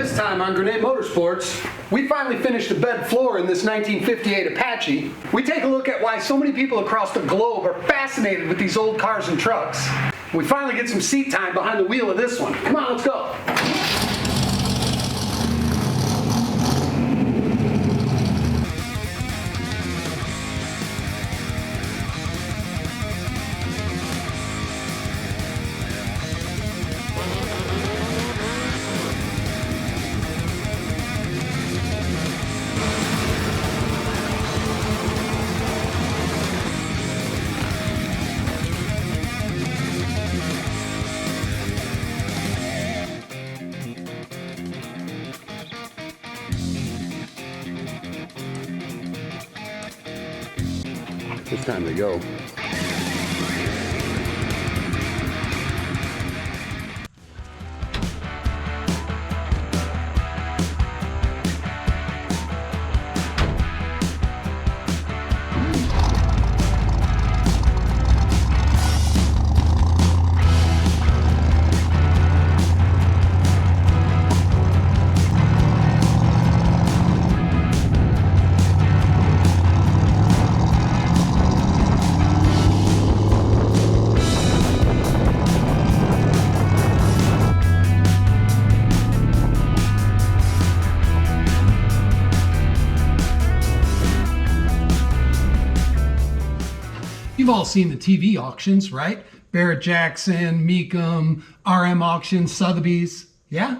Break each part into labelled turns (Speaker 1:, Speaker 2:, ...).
Speaker 1: This time on Grenade Motorsports, we finally finished the bed floor in this 1958 Apache. We take a look at why so many people across the globe are fascinated with these old cars and trucks. We finally get some seat time behind the wheel of this one. Come on, let's go. It's time to go.
Speaker 2: You've all seen the TV auctions, right? Barrett-Jackson, Mecum, RM Auctions, Sotheby's, yeah?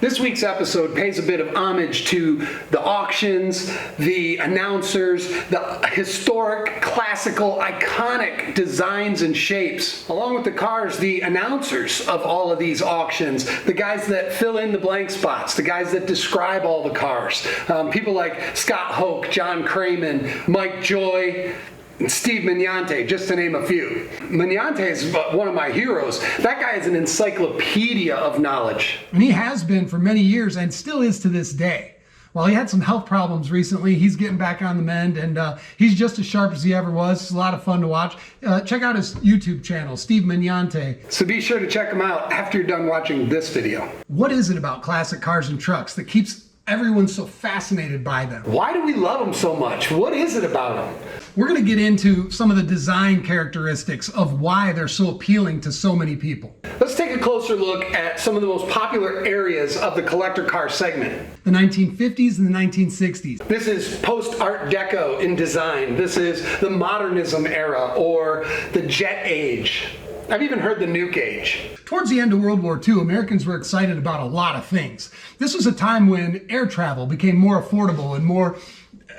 Speaker 1: This week's episode pays a bit of homage to the auctions, the announcers, the historic, classical, iconic designs and shapes, along with the cars, the announcers of all of these auctions, the guys that fill in the blank spots, the guys that describe all the cars. People like Scott Hoke, John Craman, Mike Joy, and Steve Mignante, just to name a few. Mignante is one of my heroes. That guy is an encyclopedia of knowledge.
Speaker 2: And he has been for many years and still is to this day. While he had some health problems recently, he's getting back on the mend, and he's just as sharp as he ever was. It's a lot of fun to watch. Check out his YouTube channel, Steve Mignante.
Speaker 1: So be sure to check him out after you're done watching this video.
Speaker 2: What is it about classic cars and trucks that keeps everyone so fascinated by them?
Speaker 1: Why do we love them so much? What is it about them?
Speaker 2: We're going to get into some of the design characteristics of why they're so appealing to so many people.
Speaker 1: Let's take a closer look at some of the most popular areas of the collector car segment.
Speaker 2: The 1950s and the 1960s.
Speaker 1: This is post-Art Deco in design. This is the modernism era, or the jet age. I've even heard the nuke age.
Speaker 2: Towards the end of World War II, Americans were excited about a lot of things. This was a time when air travel became more affordable and more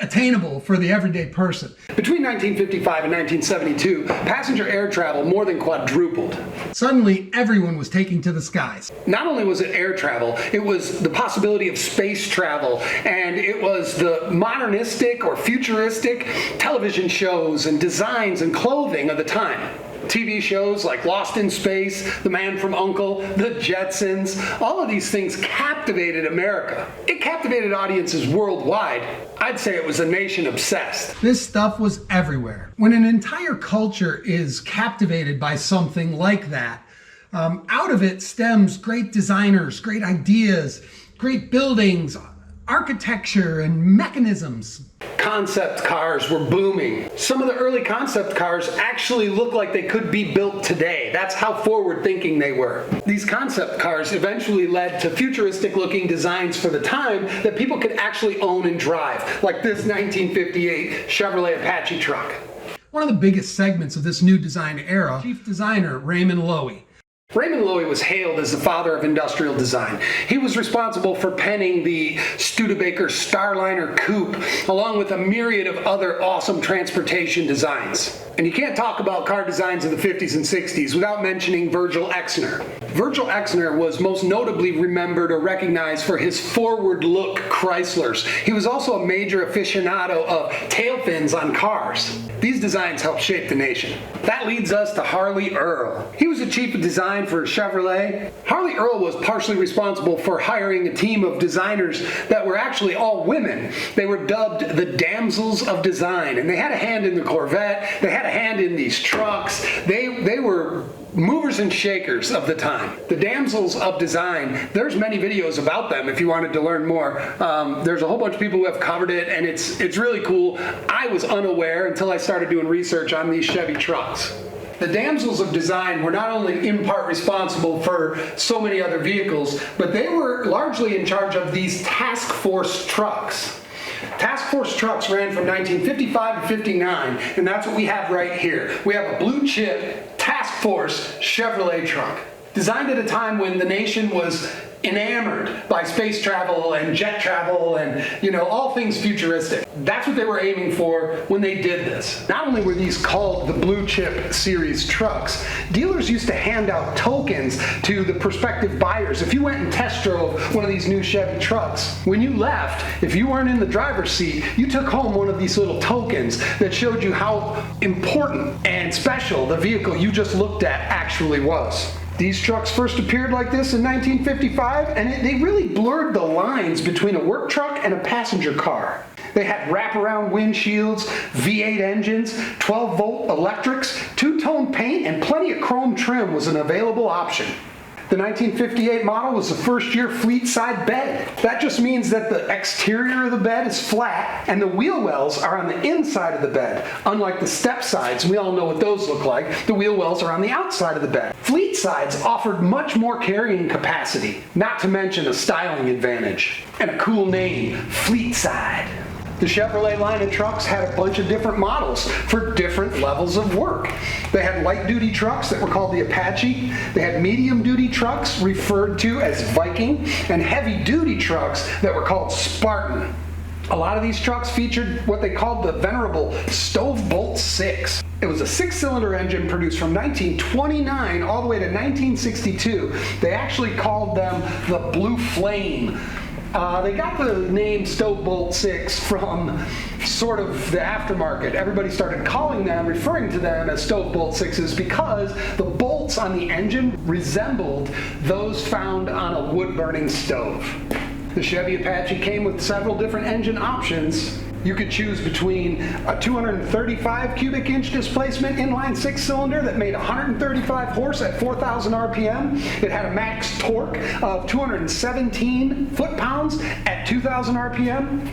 Speaker 2: attainable for the everyday person.
Speaker 1: Between 1955 and 1972, passenger air travel more than quadrupled.
Speaker 2: Suddenly, everyone was taking to the skies.
Speaker 1: Not only was it air travel, it was the possibility of space travel, and it was the modernistic or futuristic television shows and designs and clothing of the time. TV shows like Lost in Space, The Man from U.N.C.L.E., The Jetsons, all of these things captivated America. It captivated audiences worldwide. I'd say it was a nation obsessed.
Speaker 2: This stuff was everywhere. When an entire culture is captivated by something like that, out of it stems great designers, great ideas, great buildings, architecture, and mechanisms.
Speaker 1: Concept cars were booming. Some of the early concept cars actually look like they could be built today. That's how forward-thinking they were. These concept cars eventually led to futuristic-looking designs for the time that people could actually own and drive, like this 1958 Chevrolet Apache truck.
Speaker 2: One of the biggest segments of this new design era, chief designer Raymond Loewy.
Speaker 1: Raymond Loewy was hailed as the father of industrial design. He was responsible for penning the Studebaker Starliner Coupe, along with a myriad of other awesome transportation designs. And you can't talk about car designs in the 50s and 60s without mentioning Virgil Exner. Virgil Exner was most notably remembered or recognized for his forward-look Chryslers. He was also a major aficionado of tail fins on cars. These designs helped shape the nation. That leads us to Harley Earl. He was the chief of design for Chevrolet. Harley Earl was partially responsible for hiring a team of designers that were actually all women. They were dubbed the Damsels of Design, and they had a hand in the Corvette. They had a hand in these trucks. They were movers and shakers of the time. The damsels of design, there's many videos about them if you wanted to learn more. There's a whole bunch of people who have covered it, and it's really cool. I was unaware until I started doing research on these Chevy trucks. The damsels of design were not only in part responsible for so many other vehicles, but they were largely in charge of these task force trucks. Task force trucks ran from 1955 to 59, and that's what we have right here. We have a blue chip task force Chevrolet truck, designed at a time when the nation was enamored by space travel and jet travel and, all things futuristic. That's what they were aiming for when they did this. Not only were these called the Blue Chip Series trucks, dealers used to hand out tokens to the prospective buyers. If you went and test drove one of these new Chevy trucks, when you left, if you weren't in the driver's seat, you took home one of these little tokens that showed you how important and special the vehicle you just looked at actually was. These trucks first appeared like this in 1955, and they really blurred the lines between a work truck and a passenger car. They had wraparound windshields, V8 engines, 12-volt electrics, two-tone paint, and plenty of chrome trim was an available option. The 1958 model was the first-year fleet-side bed. That just means that the exterior of the bed is flat and the wheel wells are on the inside of the bed. Unlike the step sides, we all know what those look like, the wheel wells are on the outside of the bed. Fleet sides offered much more carrying capacity, not to mention a styling advantage. And a cool name, Fleet Side. The Chevrolet line of trucks had a bunch of different models for different levels of work. They had light-duty trucks that were called the Apache. They had medium-duty trucks referred to as Viking, and heavy-duty trucks that were called Spartan. A lot of these trucks featured what they called the venerable Stove Bolt 6. It was a 6-cylinder engine produced from 1929 all the way to 1962. They actually called them the Blue Flame. They got the name Stove Bolt 6 from sort of the aftermarket. Everybody started calling them, referring to them as Stove Bolt 6s because the bolts on the engine resembled those found on a wood-burning stove. The Chevy Apache came with several different engine options. You could choose between a 235 cubic inch displacement inline 6-cylinder that made 135 horse at 4,000 RPM. It had a max torque of 217 foot-pounds at 2,000 RPM.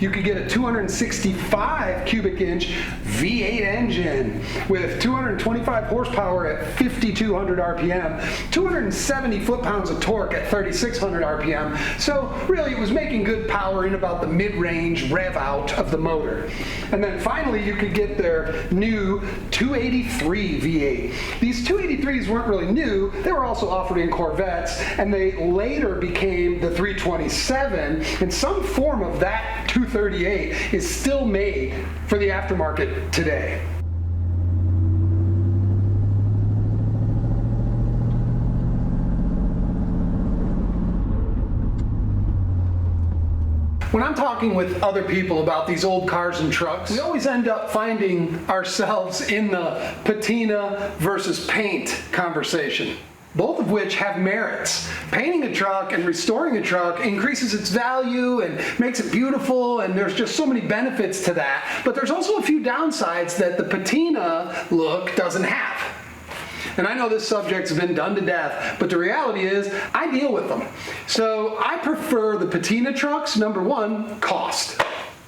Speaker 1: You could get a 265 cubic inch V8 engine with 225 horsepower at 5,200 RPM, 270 foot-pounds of torque at 3,600 RPM. So really it was making good power in about the mid-range rev out of the motor. And then finally you could get their new 283 V8. These 283s weren't really new, they were also offered in Corvettes, and they later became the 327, and some form of that 238 is still made for the aftermarket today. When I'm talking with other people about these old cars and trucks, we always end up finding ourselves in the patina versus paint conversation, both of which have merits. Painting a truck and restoring a truck increases its value and makes it beautiful, and there's just so many benefits to that. But there's also a few downsides that the patina look doesn't have. And I know this subject's been done to death, but the reality is I deal with them. So I prefer the patina trucks. Number one, cost.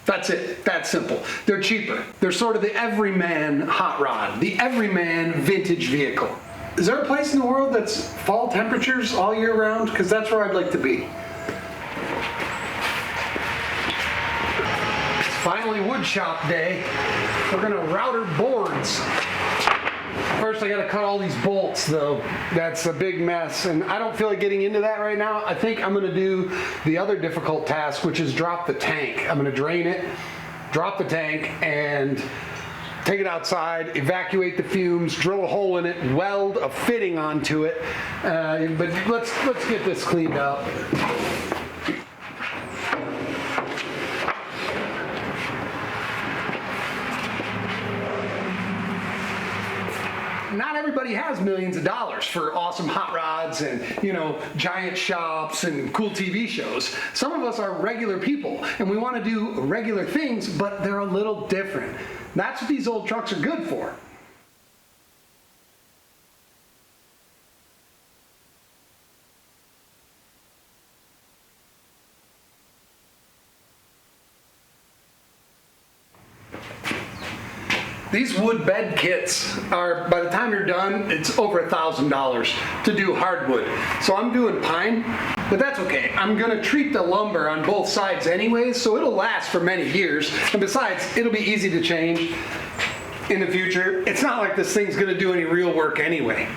Speaker 1: That's it. That's simple. They're cheaper. They're sort of the everyman hot rod, the everyman vintage vehicle. Is there a place in the world that's fall temperatures all year round? Because that's where I'd like to be. It's finally wood shop day. We're gonna router boards. First I gotta cut all these bolts though. That's a big mess, and I don't feel like getting into that right now. I think I'm gonna do the other difficult task, which is drop the tank. I'm gonna drain it, drop the tank, and take it outside, evacuate the fumes, drill a hole in it, weld a fitting onto it. But let's get this cleaned up. Not everybody has millions of dollars for awesome hot rods and, giant shops and cool TV shows. Some of us are regular people and we want to do regular things, but they're a little different. That's what these old trucks are good for. These wood bed kits are, by the time you're done, it's over $1,000 to do hardwood. So I'm doing pine, but that's okay. I'm gonna treat the lumber on both sides anyways, so it'll last for many years. And besides, it'll be easy to change in the future. It's not like this thing's gonna do any real work anyway.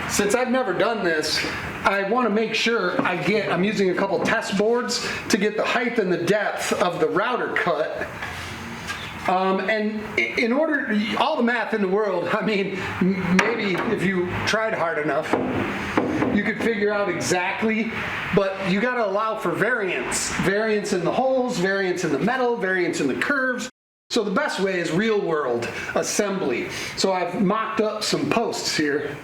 Speaker 1: Since I've never done this, I want to make sure I'm using a couple test boards to get the height and the depth of the router cut. And in order, all the math in the world, I mean, maybe if you tried hard enough, you could figure out exactly, but you got to allow for variance. Variance in the holes, variance in the metal, variance in the curves. So the best way is real world assembly. So I've mocked up some posts here.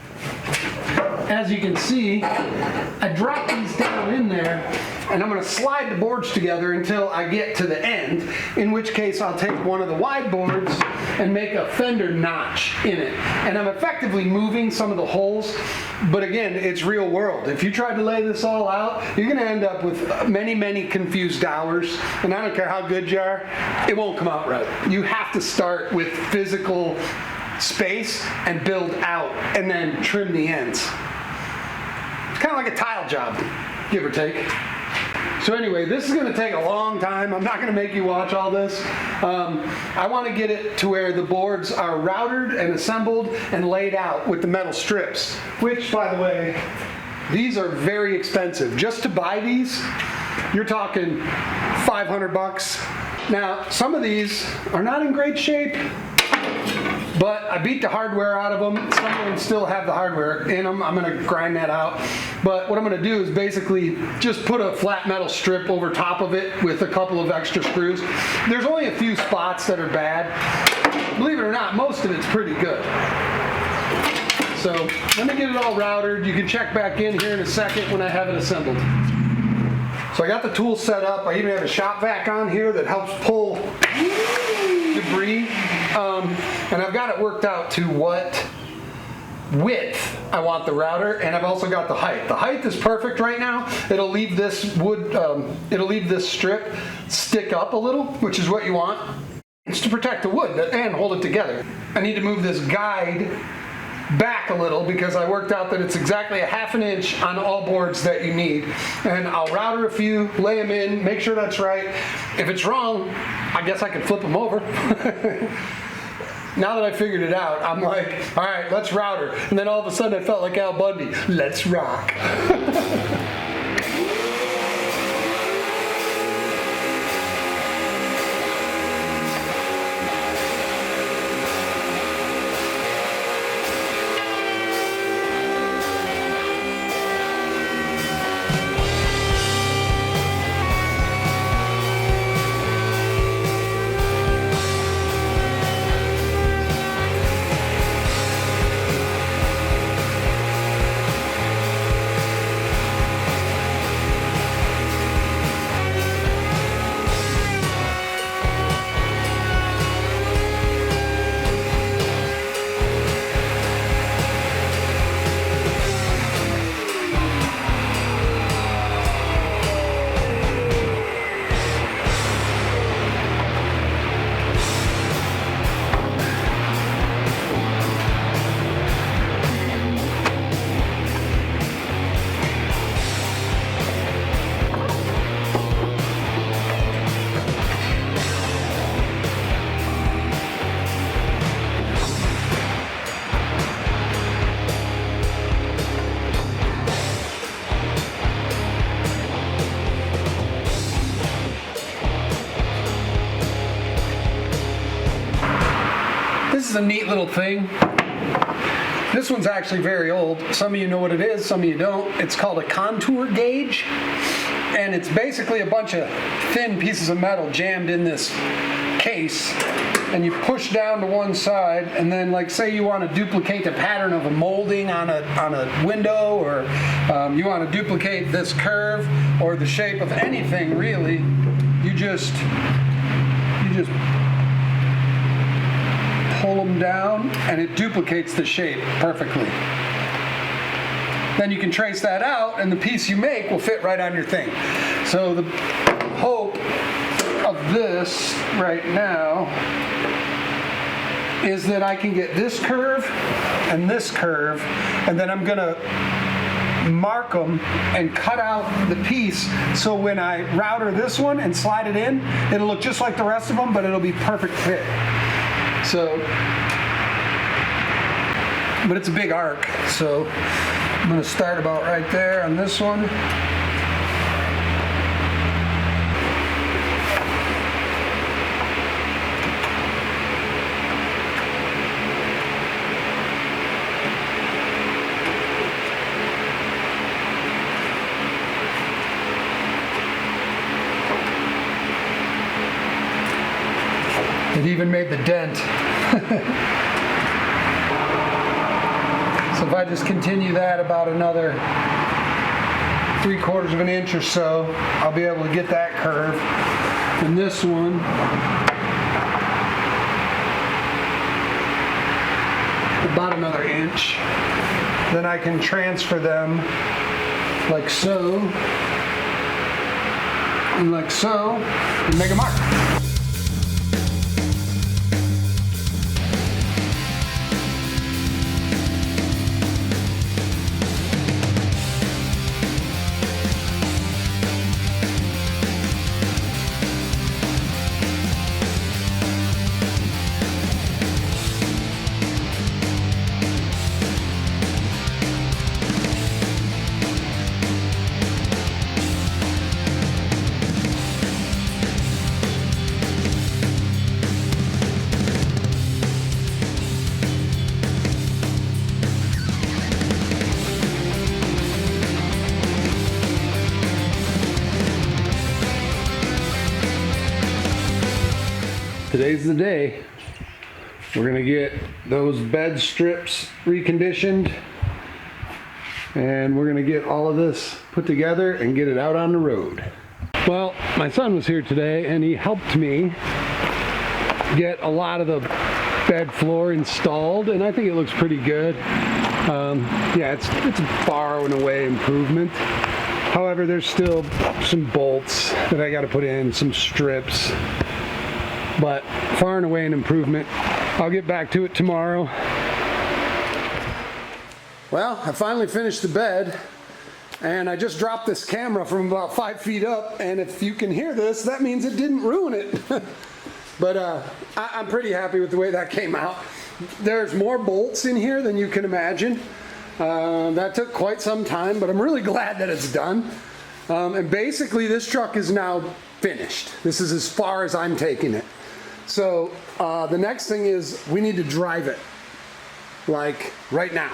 Speaker 1: As you can see, I drop these down in there, and I'm going to slide the boards together until I get to the end, in which case I'll take one of the wide boards and make a fender notch in it. And I'm effectively moving some of the holes, but again, it's real world. If you try to lay this all out, you're going to end up with many, many confused hours, and I don't care how good you are, it won't come out right. You have to start with physical space and build out, and then trim the ends. It's kind of like a tile job, give or take. So anyway, this is going to take a long time. I'm not going to make you watch all this. I want to get it to where the boards are routed and assembled and laid out with the metal strips, which, by the way, these are very expensive. Just to buy these, you're talking $500. Now, some of these are not in great shape, but I beat the hardware out of them. Some of them still have the hardware in them. I'm going to grind that out. But what I'm going to do is basically just put a flat metal strip over top of it with a couple of extra screws. There's only a few spots that are bad. Believe it or not, most of it's pretty good. So let me get it all routed. You can check back in here in a second when I have it assembled. So I got the tool set up. I even have a shop vac on here that helps pull debris. And I've got it worked out to what width I want the router, and I've also got the height. The height is perfect right now. It'll leave this wood, it'll leave this strip stick up a little, which is what you want. It's to protect the wood and hold it together. I need to move this guide back a little because I worked out that it's exactly 1/2 inch on all boards that you need. And I'll router a few, lay them in, make sure that's right. If it's wrong, I guess I can flip them over. Now that I figured it out, I'm like, all right, let's router. And then all of a sudden I felt like Al Bundy. Let's rock. This is a neat little thing. This one's actually very old. Some of you know what it is, some of you don't. It's called a contour gauge, and it's basically a bunch of thin pieces of metal jammed in this case, and you push down to one side, and then, like, say you want to duplicate the pattern of a molding on a window, or you want to duplicate this curve or the shape of anything really, you just pull them down and it duplicates the shape perfectly. Then you can trace that out and the piece you make will fit right on your thing. So the hope of this right now
Speaker 2: is that I can get this curve, and then I'm gonna mark them and cut out the piece so when I router this one and slide it in, it'll look just like the rest of them, but it'll be perfect fit. So, but it's a big arc, so I'm gonna start about right there on this one. It even made the dent. So if I just continue that about another 3/4 of an inch or so, I'll be able to get that curve. And this one, about another inch. Then I can transfer them like so, and like so, and make a mark. Today's the day. We're gonna get those bed strips reconditioned, and we're gonna get all of this put together and get it out on the road. Well, my son was here today and he helped me get a lot of the bed floor installed, and I think it looks pretty good. Yeah, it's a far and away improvement. However, there's still some bolts that I got to put in, some strips. But far and away an improvement. I'll get back to it tomorrow. Well, I finally finished the bed, and I just dropped this camera from about 5 feet up, and if you can hear this, that means it didn't ruin it. But I'm pretty happy with the way that came out. There's more bolts in here than you can imagine. That took quite some time, but I'm really glad that it's done. And basically this truck is now finished. This is as far as I'm taking it. So the next thing is we need to drive it, like right now.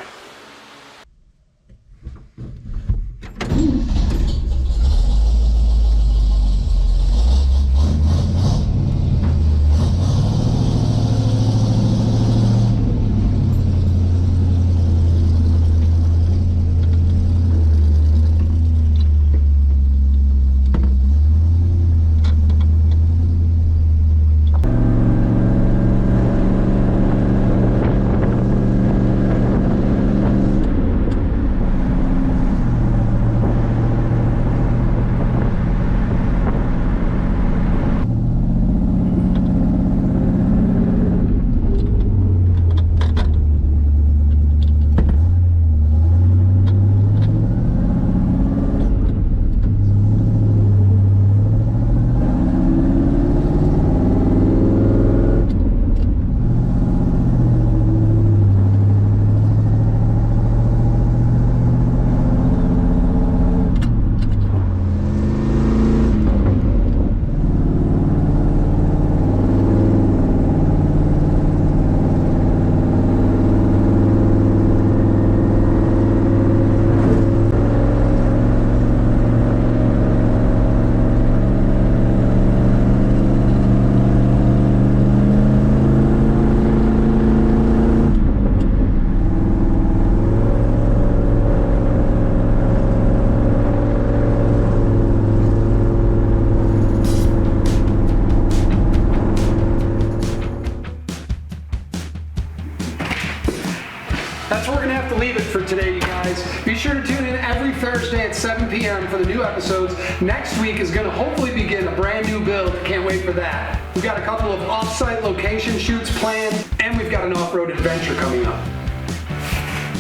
Speaker 1: to leave it for today, you guys. Be sure to tune in every Thursday at 7 p.m. for the new episodes. Next week is going to hopefully begin a brand new build. Can't wait for that. We've got a couple of off-site location shoots planned, and we've got an off-road adventure coming up.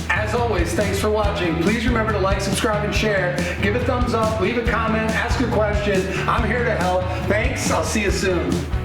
Speaker 1: As always, thanks for watching. Please remember to like, subscribe, and share. Give a thumbs up, leave a comment, ask a question. I'm here to help. Thanks. I'll see you soon.